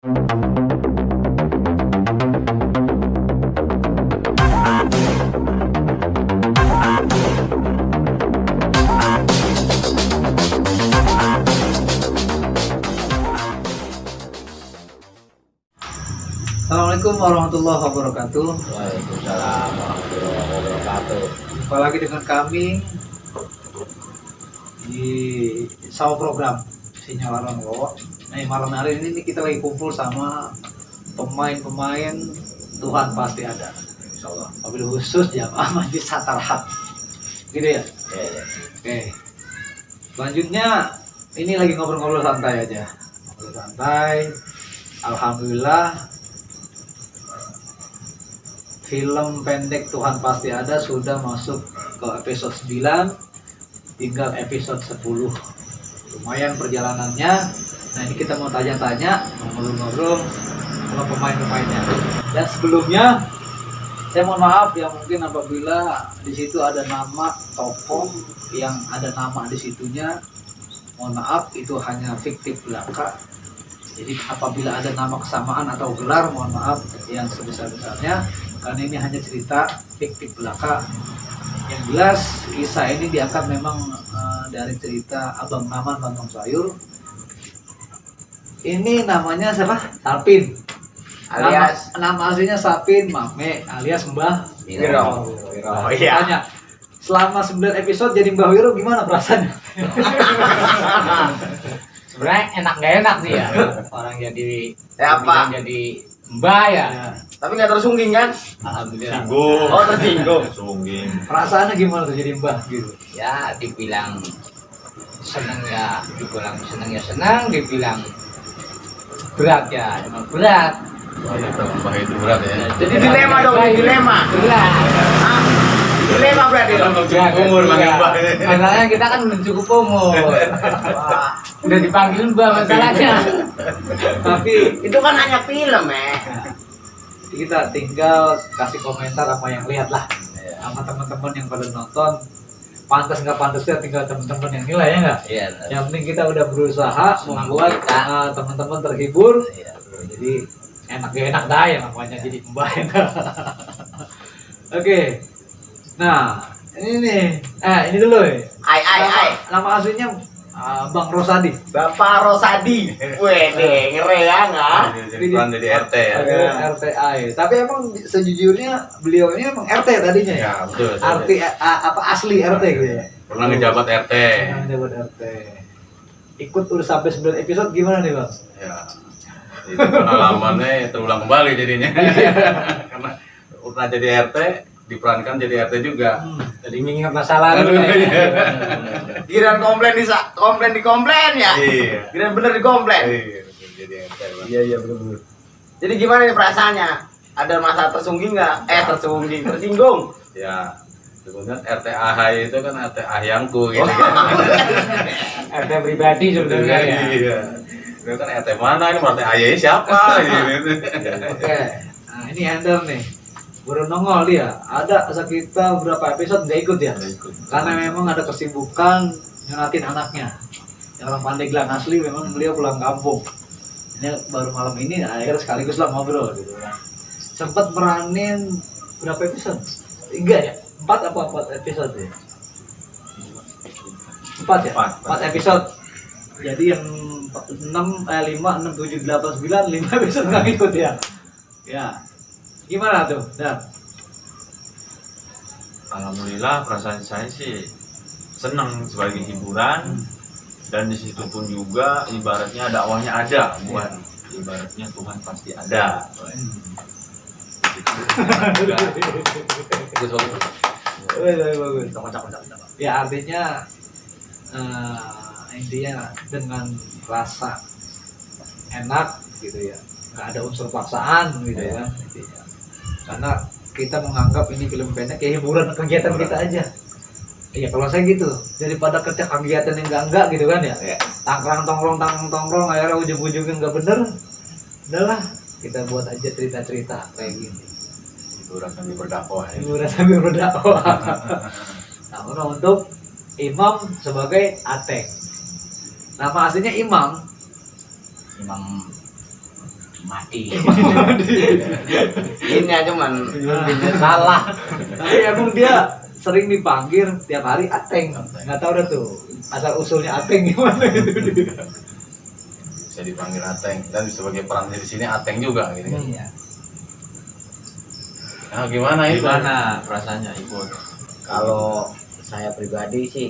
Assalamualaikum warahmatullahi wabarakatuh. Waalaikumsalam warahmatullahi wabarakatuh. Jumpa lagi dengan kami di Saw Program Sinyal Wawa. Nah, malam hari ini kita lagi kumpul sama pemain-pemain Tuhan Pasti Ada. Insyaallah. Wabil khusus jamaah Masjid Satalhat. Gitu ya? Oke. Selanjutnya ini lagi ngobrol-ngobrol santai aja. Ngobrol santai. Alhamdulillah. Film pendek Tuhan Pasti Ada sudah masuk ke episode 9, tinggal episode 10. Lumayan perjalanannya. Nah, ini kita mau tanya-tanya, ngobrol-ngobrol sama pemain-pemainnya. Dan sebelumnya saya mohon maaf ya, mungkin apabila di situ ada nama tokoh yang ada nama di situnya, mohon maaf, itu hanya fiktif belaka. Jadi apabila ada nama kesamaan atau gelar, mohon maaf yang sebesar-besarnya, karena ini hanya cerita fiktif belaka. Yang jelas kisah ini diangkat memang dari cerita Abang Naman Bantong Sayur. Ini namanya siapa? Sapin. Alias nama aslinya Sapin Mame alias Mbah Wiro. Oh iya. Tanya, selama 9 episode jadi Mbah Wiro gimana perasaannya? Sebenarnya enak gak enak sih ya. Orang jadi apa? Jadi mbak ya. Tapi nggak tersungging kan? Alhamdulillah. Tersinggung. Oh, tersinggung. Tersinggung. Perasaannya gimana tuh jadi Mbah gitu? Ya dibilang seneng ya, dibilang seneng ya senang, dibilang berat ya emang berat. Wah, itu berat ya. Jadi dilema dong, dilema. Berat. Ah, dilema berarti dong. Umur manggil Mbah. Masalahnya kita kan belum cukup umur. Wah, Udah dipanggil mbak masalahnya. Tapi itu kan hanya film, kita tinggal kasih komentar apa yang lihat lah sama teman-teman yang pada nonton. Pantas nggak pantasnya tinggal teman-teman yang nilai ya nggak? Iya. Yang penting kita udah berusaha Semangat membuat kita. Teman-teman terhibur. Iya. Jadi enak gak enak dah ya namanya jadi Mbah. Oke. Nah ini nih, ini dulu ya. Ai. Nama aslinya Bang Rosadi. Bapak Rosadi. Wede, ngeri ya nggak? Jadi peran jadi RT ya. RTA ya. Tapi emang sejujurnya beliau ini emang RT tadinya ya. Ya, betul. Apa asli RT gitu ya? Pernah ngejabat RT. Pernah menjabat RT. Ikut udah sampai 9 episode gimana nih Bang? Ya. Itu pengalamannya terulang kembali jadinya. Karena pernah jadi RT, diperankan jadi RT juga. Jadi mengingat masa lalu. Kirain komplain di komplain ya? Iya. Kirain bener di komplain. Iya, jadi RT. Bang. Iya bener. Jadi gimana nih perasaannya? Ada masa tersungging nggak? Tersinggung. Ya. Sebenarnya RT AHY itu kan RT ahyangku gitu kan. RT pribadi sebenarnya ya. Iya. Itu kan RT mana ini RT AHY siapa gitu. Oke. Nah, ini handle nih. Baru nongol dia. Ada sekitar berapa episode nggak ikut ya? Karena memang ada kesibukan nyunatin anaknya. Yang orang Pandeglang asli memang beliau pulang kampung. Ini baru malam ini akhirnya sekaligus lah ngobrol gitu kan. Sempat meranin berapa episode? 3 ya? 4 apa 4 episode ya? 4 ya? 4 episode. Jadi yang 5, 6, 7, 8, 9, 5 episode nggak ikut ya? Ya. Gimana tuh? Dan Alhamdulillah perasaan saya sih senang sebagai hiburan, dan di situ pun juga ibaratnya dakwahnya ada, bukan ibaratnya Tuhan pasti ada. bagus. Ya artinya intinya dengan rasa enak gitu ya, nggak ada unsur paksaan gitu kan intinya. Karena kita menganggap ini film pendek kayak hiburan kegiatan kita aja. Iya kalau saya gitu, daripada kerja kegiatan yang enggak gitu kan ya. Tangkrang tongkrong akhirnya ujung-ujungnya nggak bener. Udahlah, kita buat aja cerita-cerita kayak gini. Hiburan sambil berdakwah. Hiburan sambil berdakwah. Nah, untuk Imam sebagai Ateng. Nama aslinya Imam. mati. Ini aja cuman Salah. Tapi emang dia sering dipanggil tiap hari Ateng. Nggak tahu dah tuh asal usulnya Ateng gimana itu. Bisa dipanggil Ateng dan sebagai peran di sini Ateng juga gitu kan. Iya. Nah, gimana itu? Gimana perasaannya Ibu? kalau saya pribadi sih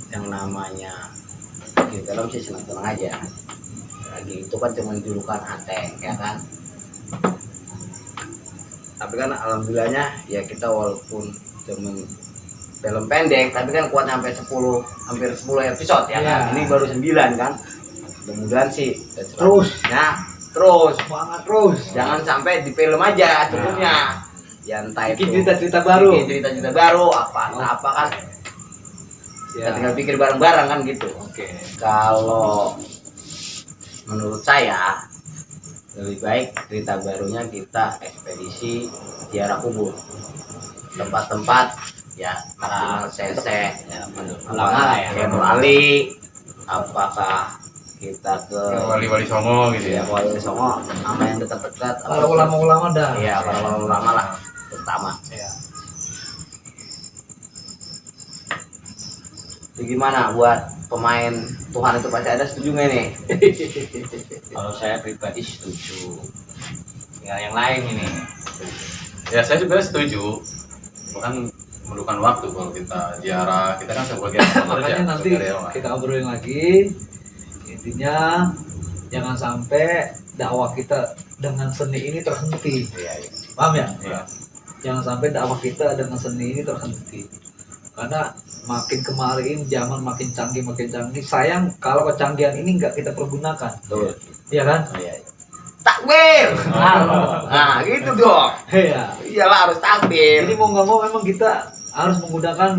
yang namanya bikin film sih senang-senang aja. Lagi itu kan cuma julukan Ateng ya kan. Tapi kan alhamdulillahnya ya kita walaupun cuma film pendek tapi kan kuat sampai 10 hampir 10 episode ya kan. Ya. Ini baru 9 kan. Mudah-mudahan sih Terus. ya terus Semangat terus. jangan sampai di film aja cukupnya. Ya entah itu Bikin cerita-cerita baru. bikin cerita-cerita baru apa kan. Kita Ya. tinggal pikir bareng-bareng kan gitu. Oke. Kalau menurut saya lebih baik cerita barunya kita ekspedisi ziarah kubur, tempat-tempat ya maksimal cc ya Ulama ya. ya Bali, apakah kita ke Wali-wali Songo gitu ya ya. Wali Songo sama yang dekat-dekat Para ulama-ulama dah. ya para ulama lah terutama. Ya. Jadi gimana buat pemain Tuhan itu pasti ada, setuju nggak nih? Kalau saya pribadi setuju. Tinggal yang lain ini. Ya saya juga setuju. Bukan memerlukan waktu kalau kita ziarah, kita kan sebagai Makanya nanti kita obrolin lagi. Intinya jangan sampai dakwah kita dengan seni ini terhenti. Iya, iya. Paham ya? Iya. Jangan sampai dakwah kita dengan seni ini terhenti. Karena makin kemarin zaman makin canggih. Sayang kalau kecanggihan ini nggak kita pergunakan. Betul. Iya kan? Iya. Takbir. Nah, gitu dong. Iya. Iyalah harus takbir. Jadi mau nggak mau memang kita harus menggunakan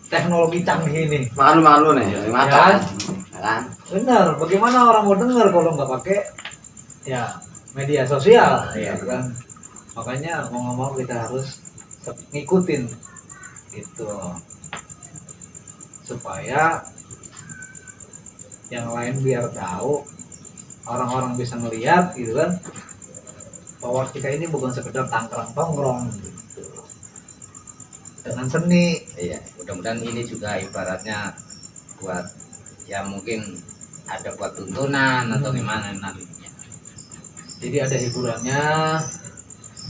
teknologi canggih ini. Makan lu nih, makan. Ya kan? Benar. Bagaimana orang mau dengar kalau nggak pakai ya media sosial, Iya. ya kan? Makanya mau nggak mau kita harus ngikutin itu supaya yang lain biar tahu, orang-orang bisa ngelihat gitu kan, bahwa kita ini bukan sekedar tangkrang tongkrong gitu. Dengan seni. Iya, mudah-mudahan ini juga ibaratnya buat ya mungkin ada buat tuntunan atau gimana nantinya. Jadi ada hiburannya,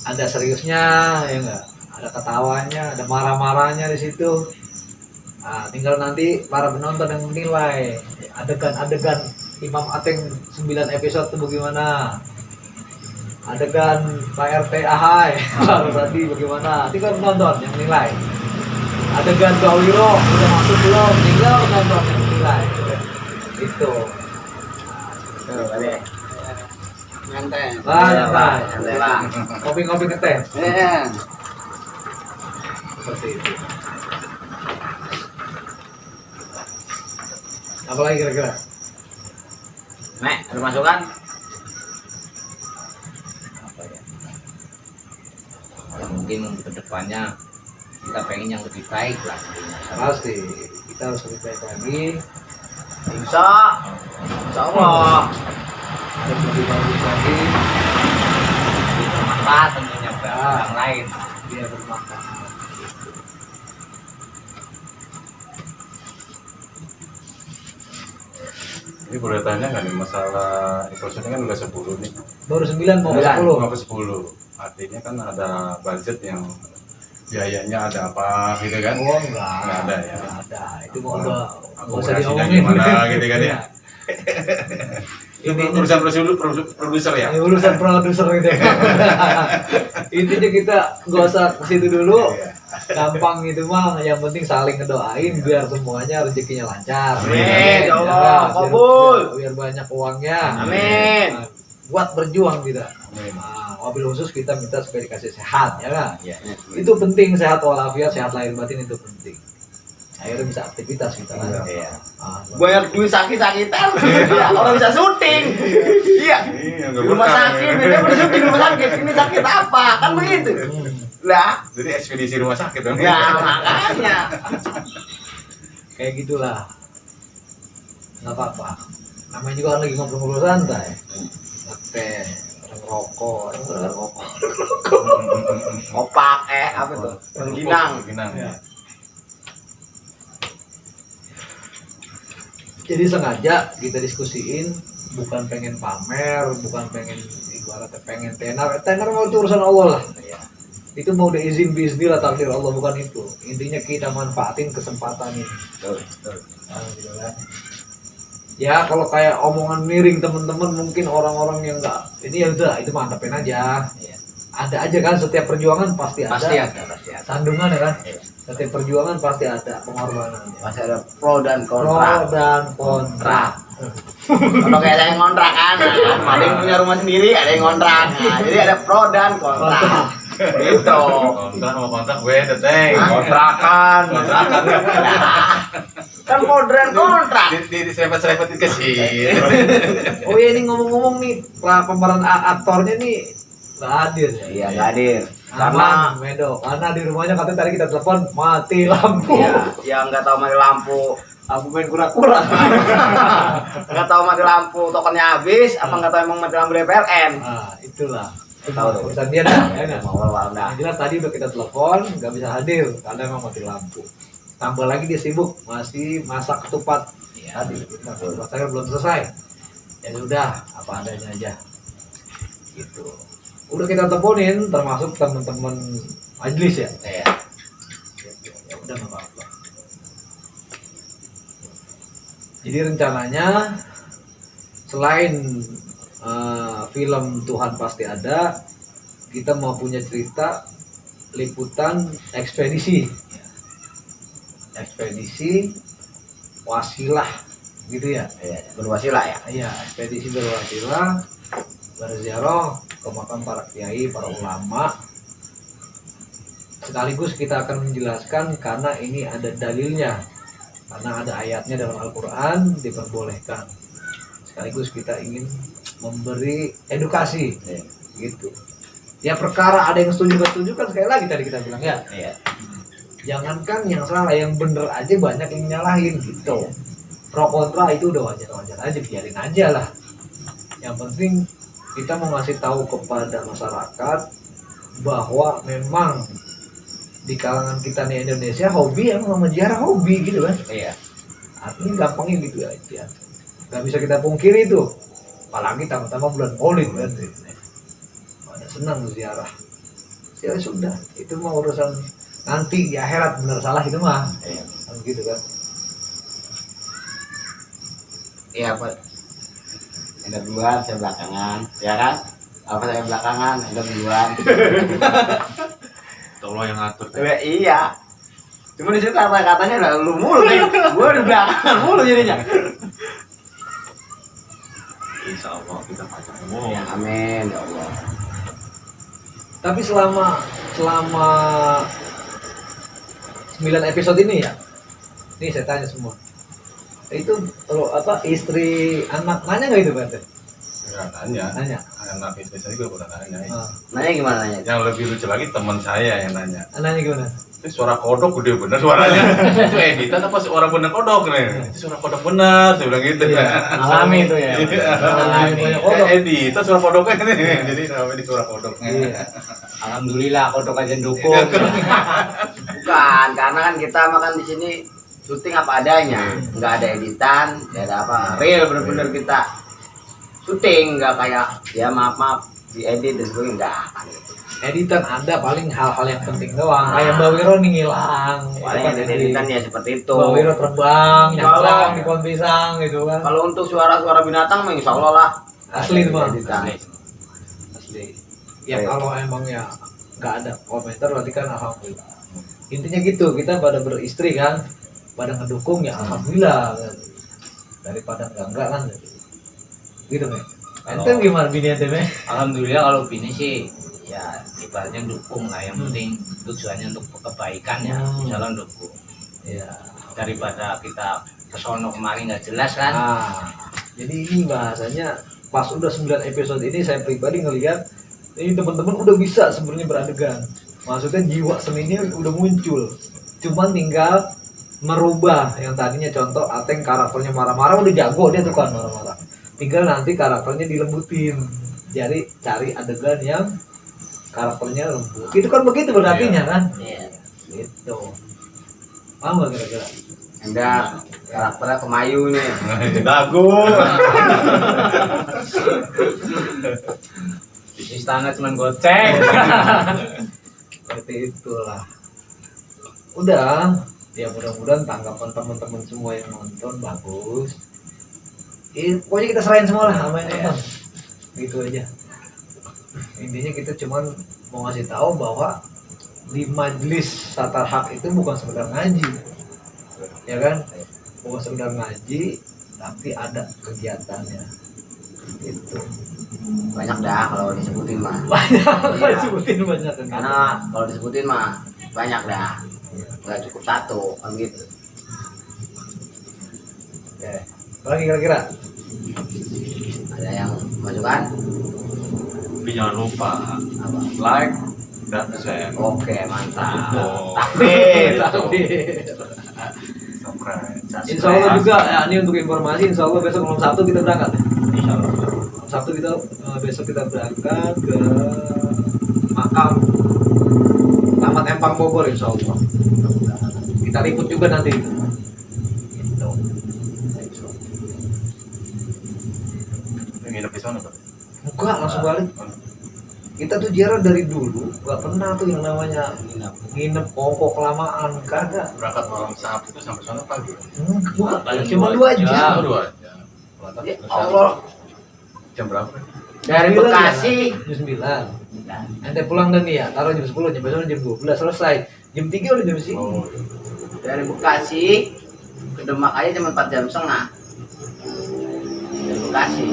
ada seriusnya, ya enggak? Ada ketawanya, ada marah-marahnya di situ. Nah, tinggal nanti para penonton yang menilai adegan-adegan Imam Ateng 9 episode itu bagaimana, adegan Pak RT Ahai baru tadi bagaimana, tinggal penonton yang menilai. Adegan Pak Wiro udah masuk belum, tinggal penonton yang menilai. Itu. Tuh, balik. Nyantai. Lah, nyantai. Nyantai lah. Kopi-kopi ngeteh. Iya. Seperti itu. Apalagi kira-kira? Nek, ada masukan? Apa ya? Ya, mungkin untuk kedepannya kita pengen yang lebih baik lah. Pasti kita harus lebih baik lagi, Insya Allah. harus lebih bagus lagi Bermanfaat tentunya buat orang lain. biar bermanfaat. Ini boleh tanya nggak nih masalah episode kan udah 10 nih. Baru 9 mau ke 10. Mau ke 10. Artinya kan ada budget yang biayanya ada apa gitu kan? Oh enggak. Nggak ada ya. Enggak ada. Itu mau enggak usah Akomodasinya diomongin. gimana gitu kan ya? Ini Intinya urusan produser ya? ini urusan produser gitu. Intinya kita nggak usah ke situ dulu. Gampang gitu mah, yang penting saling ngedoain biar semuanya rezekinya lancar. Amin, ya Allah, biar- kabul. Biar banyak uangnya. Amin. Nah, buat berjuang kita. Amin. Nah, wabil khusus kita minta supaya dikasih sehat, ya kan? Ya. Itu penting, sehat walafiat, sehat lahir batin itu penting. Akhirnya bisa aktivitas kita kan. Iya. Ah, Banyak duit sakit-sakitan. Ya, orang bisa syuting. Iya. Iya, Di rumah sakit, dia udah syuting di rumah sakit. Ini sakit apa? Kan begitu. Lah, Jadi ekspedisi rumah sakit dong. ya makanya. kayak gitulah. Nggak apa-apa. Namanya juga kan lagi ngobrol-ngobrol santai. ngeteh, rokok, Opak apa tuh? Rengginang. Rengginang. Ya. Jadi sengaja kita diskusiin, bukan pengen pamer, bukan pengen ibaratnya pengen tenar mau itu urusan Allah lah. Iya. Itu mau diizin bismillah takdir Allah, bukan itu. Intinya kita manfaatin kesempatan ini. Betul, betul. Nah, gitu kan. Ya kalau kayak omongan miring temen-temen mungkin orang-orang yang enggak ini ya udah itu mantapin aja. Iya. Ada aja kan setiap perjuangan pasti ada. Pasti ada. Sandungan ya kan. Iya. Setiap perjuangan pasti ada pengorbanan. Masih ada pro dan Pro kontra. dan kontra. Kalau kayak ada yang ngontrak kan, ada yang punya rumah sendiri, ada yang ngontrak. Nah, jadi ada pro dan kontra. Gitu. Kontrak sama kontrak beda teh. Kontrakan. Kontrakan. Kan pro dan kontra. Di serempet-serepetin ke sini. Oh iya ini ngomong-ngomong nih pemeran aktornya nih nggak hadir ya. Iya, nggak hadir. Karena Medo, karena di rumahnya katanya tadi kita telepon mati lampu. Iya, yang nggak tahu mati lampu, Aku main kura-kura. nggak tahu mati lampu, tokennya habis, apa nggak tahu emang mati lampu DPLN? Nah, itulah. Tahu tuh. Urusan dia dah. Ya, kan? Mau dah. Yang jelas tadi udah kita telepon, nggak bisa hadir karena emang mati lampu. Tambah lagi dia sibuk masih masak ketupat. Tadi ketupat saya belum selesai. Ya sudah, apa adanya aja. Gitu. Udah kita teleponin, termasuk teman-teman majelis ya. Iya. Gitu. Ya udah nggak apa-apa. Jadi rencananya selain film Tuhan Pasti Ada, kita mau punya cerita liputan ekspedisi wasilah gitu ya. Iya, berwasilah ya. Iya, ekspedisi berwasilah berziarah ke makam para kiai, para ulama. Sekaligus kita akan menjelaskan karena ini ada dalilnya, karena ada ayatnya dalam Al-Quran diperbolehkan. Sekaligus kita ingin memberi edukasi, gitu. Ya perkara ada yang setuju nggak setuju kan sekali lagi tadi kita bilang ya. Iya. Jangankan yang salah, yang bener aja banyak yang nyalahin gitu. Pro kontra itu udah wajar-wajar aja, biarin aja lah. Yang penting kita mau ngasih tahu kepada masyarakat bahwa memang di kalangan kita di Indonesia hobi emang menziarah hobi gitu kan. Iya. Artinya gampangnya gitu aja. Gak bisa kita pungkiri itu. Apalagi tambah-tambah bulan Maulid kan. Pada senang ziarah. Ya sudah, itu mah urusan nanti di akhirat, benar salah itu mah. Iya. Kan gitu kan. Iya, Pak. Ada duluan, saya belakangan, ya kan? Apa saya belakangan, ada duluan. Tolong yang ngatur. Iya. Cuma di situ kata-katanya udah lu mulu nih. Gua udah belakangan mulu jadinya. Insya Allah kita panjang umur. Ya, amin ya Allah. Tapi selama 9 episode ini ya. Nih saya tanya semua. Itu kalau apa istri anak nanya nggak itu berarti? Enggak tanya. Nanya. Anak istri saya juga pernah nanya. Ah. Nanya gimana nanya? Yang lebih lucu lagi teman saya yang nanya. Nanya gimana? Itu suara kodok gede bener suaranya. Itu editan apa suara bener kodok nih? Itu suara kodok bener, saya bilang gitu. Iya, alami itu ya. Alami banyak kodok. Editan suara kodoknya nih. Jadi namanya di suara kodoknya. Iya. Alhamdulillah kodok aja dukung. Bukan, karena kan kita makan di sini syuting apa adanya, nggak ada editan, nggak ada apa, real bener-bener kita syuting, nggak kayak ya maaf diedit dan sebagainya, nggak akan gitu. Editan ada paling hal-hal yang penting doang. Kayak Mbak Wiro nih ngilang. Paling ada editan ya seperti itu. Mbak Wiro terbang, nyangklang Kalau- di pohon pisang gitu kan. Kalau untuk suara-suara binatang, mah insya Allah lah. Asli itu mah. Editan. Asli. Ya kalau emang ya nggak ada komentar berarti kan alhamdulillah. Intinya gitu, kita pada beristri kan, pada ngedukung ya alhamdulillah kan. Daripada enggak kan gitu kan. Ente gimana bini ente Meh? Alhamdulillah kalau bini sih ya ibaratnya dukung lah, yang penting tujuannya untuk kebaikan ya, jalan dukung. Ya. Daripada kita kesono kemarin nggak jelas kan. Nah, jadi ini bahasanya pas udah 9 episode ini saya pribadi ngelihat ini teman-teman udah bisa sebenarnya beradegan. Maksudnya jiwa seninya udah muncul. Cuman tinggal merubah yang tadinya contoh Ateng karakternya marah-marah udah jago dia tuh kan marah-marah. tinggal nanti karakternya dilembutin. Jadi cari adegan yang karakternya lembut. Itu kan begitu berartinya kan? Iya. Gitu. Paham nggak kira-kira? Enggak, karakternya kemayu nih. Bagus. Di istana cuma goceng. Seperti itulah. Udah, ya mudah-mudahan tanggapan teman-teman semua yang nonton bagus. Pokoknya kita serahin semua lah sama yang nonton. Gitu aja. Intinya kita cuman mau ngasih tahu bahwa di majelis Satar Hak itu bukan sekedar ngaji, ya kan? Bukan sekedar ngaji, tapi ada kegiatannya. Gitu. Banyak dah kalau disebutin mah. Banyak, Iya. sebutin banyak kan. Karena kalau disebutin mah banyak dah. Nggak cukup satu kan gitu. Oke. Lagi kira-kira? Ada yang masukan? Tapi jangan lupa Apa? like dan share. Oke, mantap. Oh. Takbir. Subscribe. Insya Allah juga ya, ini untuk informasi. Insya Allah besok malam Sabtu kita berangkat. Insya Allah. Malam Sabtu kita besok kita berangkat ke makam Tamat Empang Bogor Insya Allah. Kita liput juga nanti. Gitu. Nginep di sana, Pak. Enggak langsung balik. Kita tuh ziarah dari dulu, nggak pernah tuh yang namanya nginep kongkong kelamaan, kagak. Berangkat malam Sabtu sampai sana pagi. Enggak, cuma 2 jam. 2 jam. Ya Allah. Jam berapa? Dari Bekasi. Jam 9. Ente pulang dan ya, taruh jam 10, jam besok jam 12 selesai. Jam 3 udah jam sini. Oh, Dari Bekasi ke Demak aja cuma 4 jam setengah. Dari Bekasi.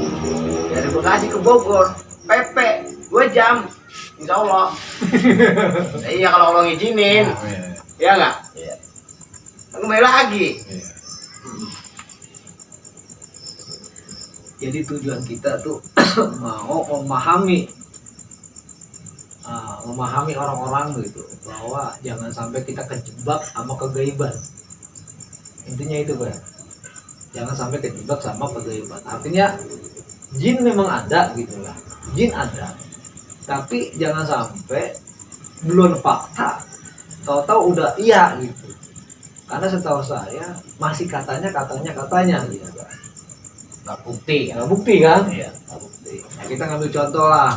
Dari Bekasi ke Bogor, PP 2 jam. Insya Allah. Iya kalau Allah ngizinin. oh, iya. Iya nggak? Iya. Kembali lagi. Iya. Jadi tujuan kita tuh mau memahami orang-orang gitu, bahwa jangan sampai kita kejebak sama kegaiban. Intinya itu, Pak. Jangan sampai kejebak sama kegaiban. Artinya jin memang ada gitu lah. Jin ada. Tapi jangan sampai belum fakta tahu-tahu udah iya gitu. Karena setahu saya masih katanya gitu. Nggak bukti ya. Nggak bukti kan? Iya. Nggak bukti. Nah, kita ngambil contoh lah.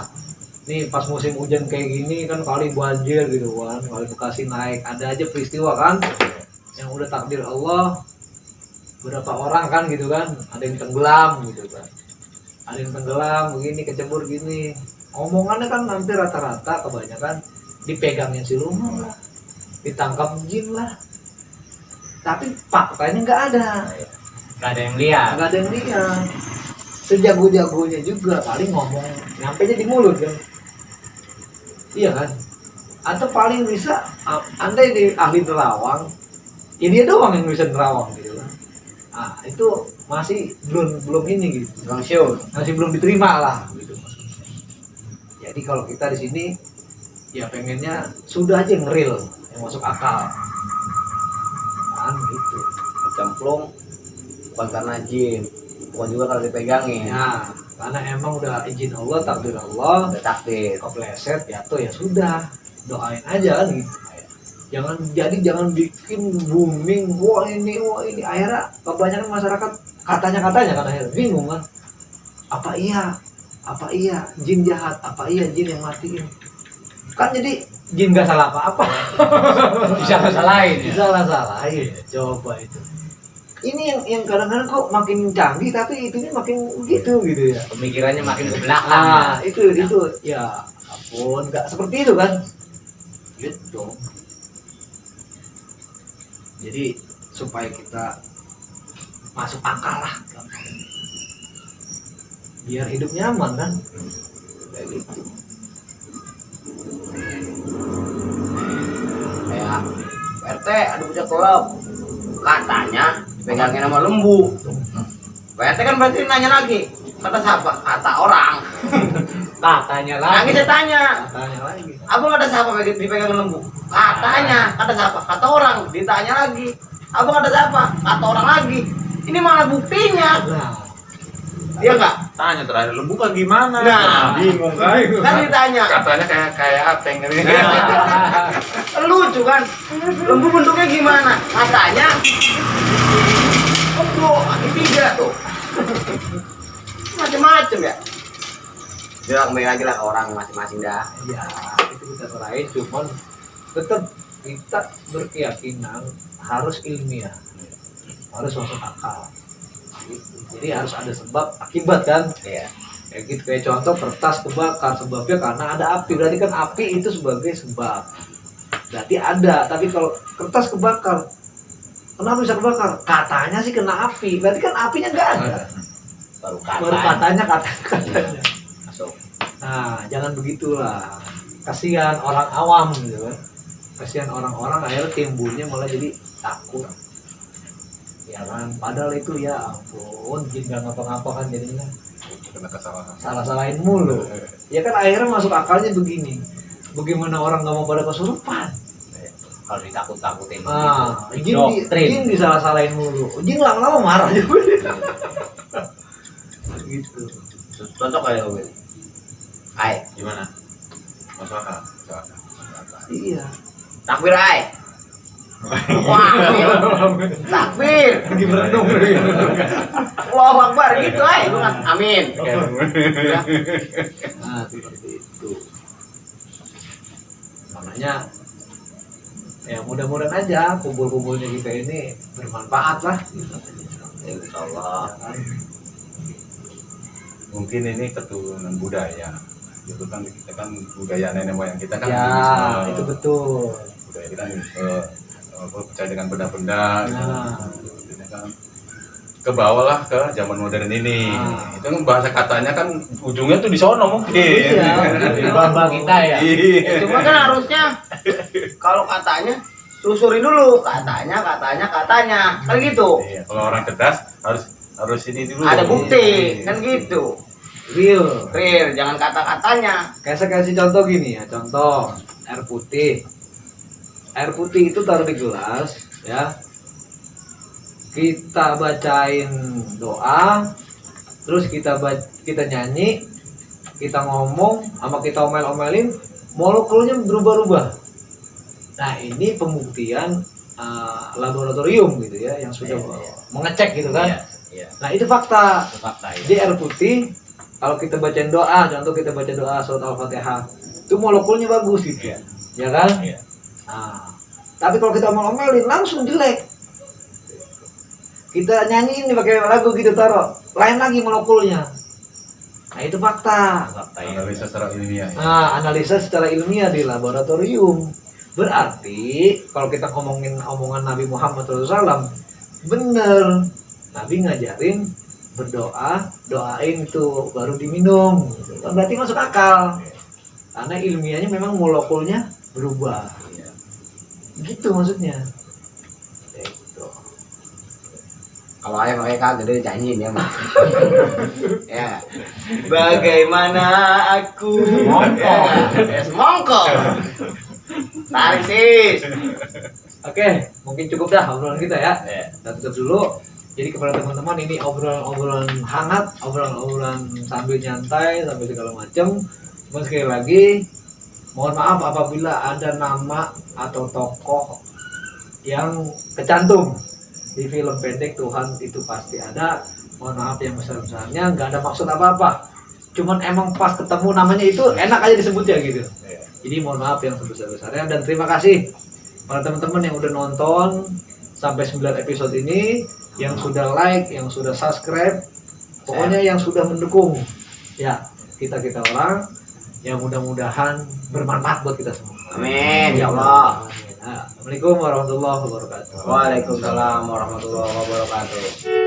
Nih pas musim hujan kayak gini kan kali banjir gitu kan, kali Bekasi naik, ada aja peristiwa kan yang udah takdir Allah. Berapa orang kan gitu kan, ada yang tenggelam gitu kan, ada yang tenggelam begini, kecebur gini. Omongannya kan hampir rata-rata kebanyakan dipegangin siluman lah, ditangkap jin lah. Tapi faktanya nggak ada. Nggak ada yang lihat. Nggak ada yang lihat. Sejago-jagonya juga paling ngomong nyampe aja di mulut kan. Iya kan? Atau paling bisa andai di ahli nerawang, ya dia doang yang bisa nerawang gitu kan. Ah, itu masih belum ini gitu. Langsung. Masih belum diterima lah gitu. Jadi kalau kita di sini ya pengennya sudah aja yang real, yang masuk akal. Kan gitu. Cemplung bukan karena jin, bukan juga kalau dipegangin. Nah, karena emang udah izin Allah, takdir Allah, Udah takdir. kepleset jatuh ya sudah, doain aja kan gitu. Jangan bikin booming, wah ini akhirnya kebanyakan masyarakat katanya kan akhirnya bingung kan, apa iya jin jahat, apa iya jin yang matiin, kan jadi jin gak salah apa-apa. Bisa kesalahin ya. Salah-salahin, coba itu. Ini yang kadang-kadang kok makin canggih tapi itunya makin gitu ya. Pemikirannya makin ke belakang. Ah, itu ya ampun, nggak seperti itu kan. Gitu. Jadi supaya kita masuk akal lah. Biar hidup nyaman kan. Kayak gitu. Kayak RT ada bocah klub. Katanya pegangin sama lembu. RT kan berarti nanya lagi. Kata siapa? Kata orang. Katanya Lagi lagi. saya tanya. Tanya lagi. Abang ada siapa dipegangin lembu? Katanya. Kata siapa? Kata orang. Ditanya lagi. Abang ada siapa? Kata orang lagi. Ini mana buktinya? Nah, Iya nggak? Tanya terakhir, lu buka gimana? Nah. Bingung kan? Kan ditanya. Katanya kayak apa yang ini? Lucu kan? Lembu bentuknya gimana? Katanya bro, kaki 3 tuh. Macem-macem ya. Dia kembali lagi lah ke orang masing-masing dah. Ya itu kita serahin, cuman tetap kita berkeyakinan harus ilmiah, harus masuk akal gitu. Jadi harus ada sebab akibat kan. Iya. Kayak gitu, kayak contoh kertas kebakar, sebabnya karena ada api, berarti kan api itu sebagai sebab, berarti ada. Tapi kalau kertas kebakar, kenapa bisa kebakar? Katanya sih kena api, berarti kan apinya nggak ada, baru katanya. Masuk. Nah jangan begitulah, kasihan orang awam gitu kan, kasihan orang-orang akhirnya timbulnya malah jadi takut ya kan. Padahal itu ya ampun, jin gak ngapa-ngapa kan jadinya Kena kesalahan. salah-salahin mulu ya kan. Akhirnya masuk akalnya begini, bagaimana orang nggak mau pada kesurupan? Kalau ditakut-takutin. Ah, Doktrin. jin disalah-salahin mulu, jin lama-lama marah juga gitu. Contoh kayak gue. Ai, Gimana? Masuk akal? Iya, takbir ai. Wah, takbir. lagi merenung. Allahu Akbar gitu ai. Amin. Nah seperti itu, makanya ya mudah-mudahan aja kumpul-kumpulnya kita ini bermanfaat lah gitu. Insyaallah. Mungkin ini keturunan budaya. Itu kan kita kan budaya nenek moyang kita kan. Ya itu betul. Budaya kita percaya dengan benda-benda. Gitu. Nah. Ini kan ke bawah lah ke zaman modern ini. Nah. Itu kan bahasa katanya kan ujungnya tuh di sono mungkin. Iya, Di bamba kita ya. Iya. Cuma kan harusnya kalau katanya susuri dulu, katanya kan gitu. Iya, kalau orang cerdas harus ini dulu. Ada bukti Iya. kan gitu. Real. Jangan kata-katanya. Kayak saya kasih contoh gini ya, contoh air putih. Air putih itu taruh di gelas ya. Kita bacain doa, terus kita nyanyi, kita ngomong, sama kita omel-omelin, molekulnya berubah-ubah. Nah ini pembuktian laboratorium gitu ya, yang sudah mengecek gitu kan. Iya. Nah itu fakta. Itu fakta ya. Di air putih, kalau kita bacain doa, contoh kita baca doa surat Al-Fatihah, itu molekulnya bagus gitu ya kan? Iya. Nah, tapi kalau kita omel-omelin langsung jelek. Kita nyanyiin nih pakai lagu gitu taruh, lain lagi molekulnya. Nah itu fakta. Fakta ya. Analisa secara ilmiah. Ya. Nah, analisa secara ilmiah di laboratorium. Berarti kalau kita ngomongin omongan Nabi Muhammad SAW, bener. Nabi ngajarin berdoa, doain itu baru diminum. Berarti masuk akal. Karena ilmiahnya memang molekulnya berubah. Gitu maksudnya. Gitu. Kalau ayam pakai kagak dia nyanyiin ya mah. Ya. Bagaimana aku semongkol. Tarik sis. Oke, mungkin cukup dah obrolan kita ya. Iya. Kita tutup dulu. Jadi kepada teman-teman ini obrolan hangat, obrolan sambil nyantai, sambil segala macam. Cuma sekali lagi, mohon maaf apabila ada nama atau tokoh yang kecantum di film pendek Tuhan Itu Pasti Ada. Mohon maaf yang besar-besarnya, nggak ada maksud apa-apa. Cuman emang pas ketemu namanya itu enak aja disebut ya gitu. Jadi mohon maaf yang sebesar-besarnya, dan terima kasih para teman-teman yang udah nonton sampai 9 episode ini, yang sudah like, yang sudah subscribe, pokoknya yang sudah mendukung. Ya, kita orang yang mudah-mudahan bermanfaat buat kita semua. Amin ya Allah. Amin. Assalamualaikum warahmatullahi wabarakatuh. Waalaikumsalam warahmatullahi wabarakatuh.